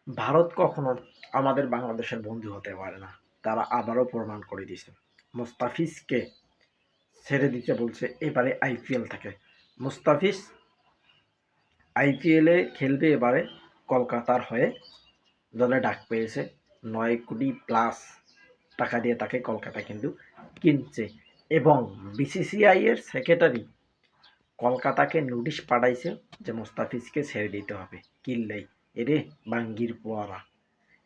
ভারত কখনো আমাদের বাংলাদেশের বন্ধু হতে পারে না। তারা আবারও প্রমাণ করে দিয়েছে। মুস্তাফিজকে ছেড়ে দিতে বলছে এবারে আইপিএল থেকে। মুস্তাফিজ আইপিএলে খেলবে এবারে কলকাতার হয়ে। দলে ডাক পেয়েছে, 9 কোটি প্লাস টাকা দিয়ে তাকে কলকাতা কিন্তু কিনছে। এবং বিসিসিআই এর সেক্রেটারি কলকাতাকে নোটিশ পাঠাইছে যে মুস্তাফিজকে ছেড়ে দিতে হবে, কিনলেই এরে বাঙ্গির পোয়ারা।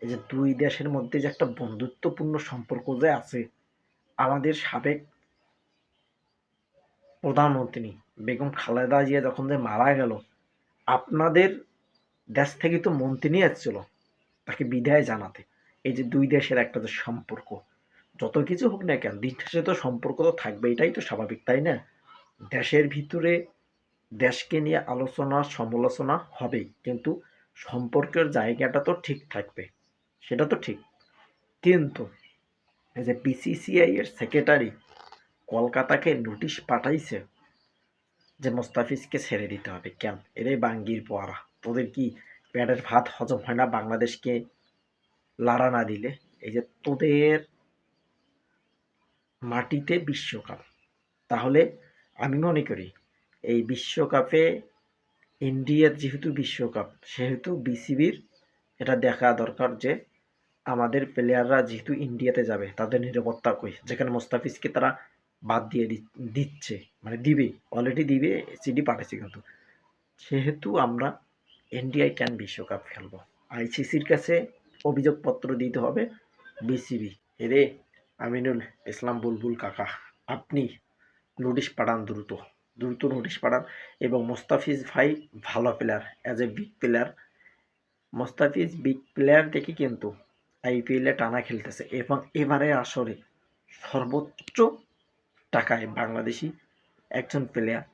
এই যে দুই দেশের মধ্যে যে একটা বন্ধুত্বপূর্ণ সম্পর্ক যে আছে, আমাদের সাবেক প্রধানমন্ত্রী বেগম খালেদা জিয়া যখন যে মারা গেল, আপনাদের দেশ থেকে তো মন্ত্রী এসেছিল তাকে বিদায় জানাতে। এই যে দুই দেশের একটা যে সম্পর্ক, যত কিছু হোক না কেন দিন শেষে তো সম্পর্ক তো থাকবে, এটাই তো স্বাভাবিক, তাই না? দেশের ভিতরে দেশকে নিয়ে আলোচনা সমালোচনা হবেই, কিন্তু সম্পর্কের জায়গাটা তো ঠিক থাকবে, সেটা তো ঠিক। কিন্তু এই যে বিসিসিআই এর সেক্রেটারি কলকাতাকে নোটিশ পাঠাইছে যে মুস্তাফিজকে ছেড়ে দিতে হবে। কেন? এরে বাঙ্গির পোয়ারা, তোদের কি পেটের ভাত হজম হয় না বাংলাদেশকে লাড়া না দিলে? এই যে তোদের মাটিতে বিশ্বকাপ, তাহলে আমি মনে করি এই বিশ্বকাপে ইন্ডিয়ার যেহেতু বিশ্বকাপ, সেহেতু বিসিবির এটা দেখা দরকার যে আমাদের প্লেয়াররা যেহেতু ইন্ডিয়াতে যাবে তাদের নিরাপত্তা কই, যেখানে মোস্তাফিজকে তারা বাদ দিয়ে দিচ্ছে, মানে দিবে, অলরেডি দিবে, চিঠি পাঠাচ্ছে। কিন্তু সেহেতু আমরা ইন্ডিয়ায় কেন বিশ্বকাপ খেলবো? আইসিসির কাছে অভিযোগপত্র দিতে হবে বিসিবি। এরে আমিনুল ইসলাম বুলবুল কাকা, আপনি নোটিশ পাঠান, দ্রুত দ্রুত নোটিশ পাঠান। এবং মোস্তাফিজ ভাই ভালো player, as a big player, Mustafiz big player দেখে কিন্তু আইপিএলে টানা খেলতেছে। এবং এবারে আসরে সর্বোচ্চ টাকায় বাংলাদেশি একজন প্লেয়ার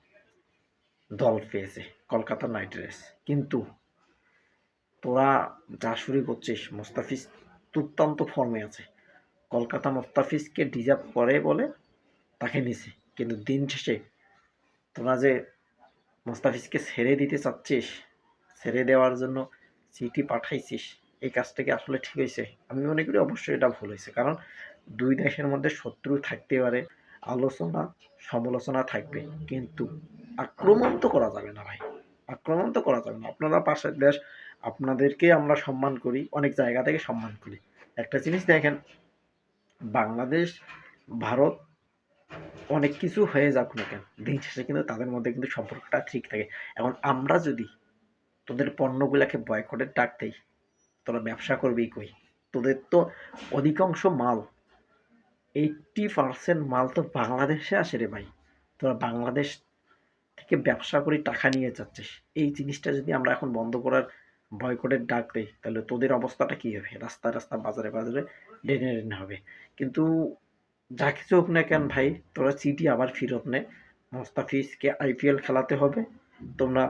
দল পেয়েছে, কলকাতা নাইট রাইডার্স। কিন্তু তোরা যা শুরু করছিস, মোস্তাফিজ দুর্দান্ত ফর্মে আছে, কলকাতা মোস্তাফিজকে ডিজার্ভ করে বলে তাকে নিছে। কিন্তু দিন শেষে তোরা যে মোস্তাফিজকে ছেড়ে দিতে চাচ্ছিস, ছেড়ে দেওয়ার জন্য চিঠি পাঠাইছিস, এই কাজটা কি আসলে ঠিক হয়েছে? আমি মনে করি অবশ্যই এটা ভুল হয়েছে। কারণ দুই দেশের মধ্যে শত্রু থাকতে পারে, আলোচনা সমালোচনা থাকবে, কিন্তু আক্রমণ তো করা যাবে না ভাই, আক্রমণ তো করা যাবে না। আপনারা পাশের দেশ, আপনাদেরকে আমরা সম্মান করি, অনেক জায়গা থেকে সম্মান করি। একটা জিনিস দেখেন, বাংলাদেশ ভারত অনেক কিছু হয়ে যাক না কেন, দিন শেষে কিন্তু তাদের মধ্যে কিন্তু সম্পর্কটা ঠিক থাকে। এখন আমরা যদি তোদের পণ্যগুলাকে বয়কটের ডাক দেই, তোরা ব্যবসা করবি কই? তোদের তো অধিকাংশ মাল, 80% মাল তো বাংলাদেশে আসে রে ভাই। তোরা বাংলাদেশ থেকে ব্যবসা করে টাকা নিয়ে যাচ্ছিস। এই জিনিসটা যদি আমরা এখন বন্ধ করার বয়কটের ডাক দেই, তাহলে তোদের অবস্থাটা কি হবে? রাস্তায় রাস্তায় বাজারে বাজারে ডেনে ডেনে হবে। কিন্তু যা কিছু হোক না কেন ভাই, তোরা চিঠি আবার ফেরত নে। মোস্তাফিজকে আইপিএল খেলাতে হবে। তোমরা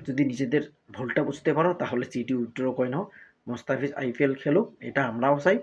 যদি নিজেদের ভুলটা বুঝতে পারো তাহলে চিঠি উইথড্র করে নাও। মোস্তাফিজ আইপিএল খেলুক, এটা আমরাও চাই।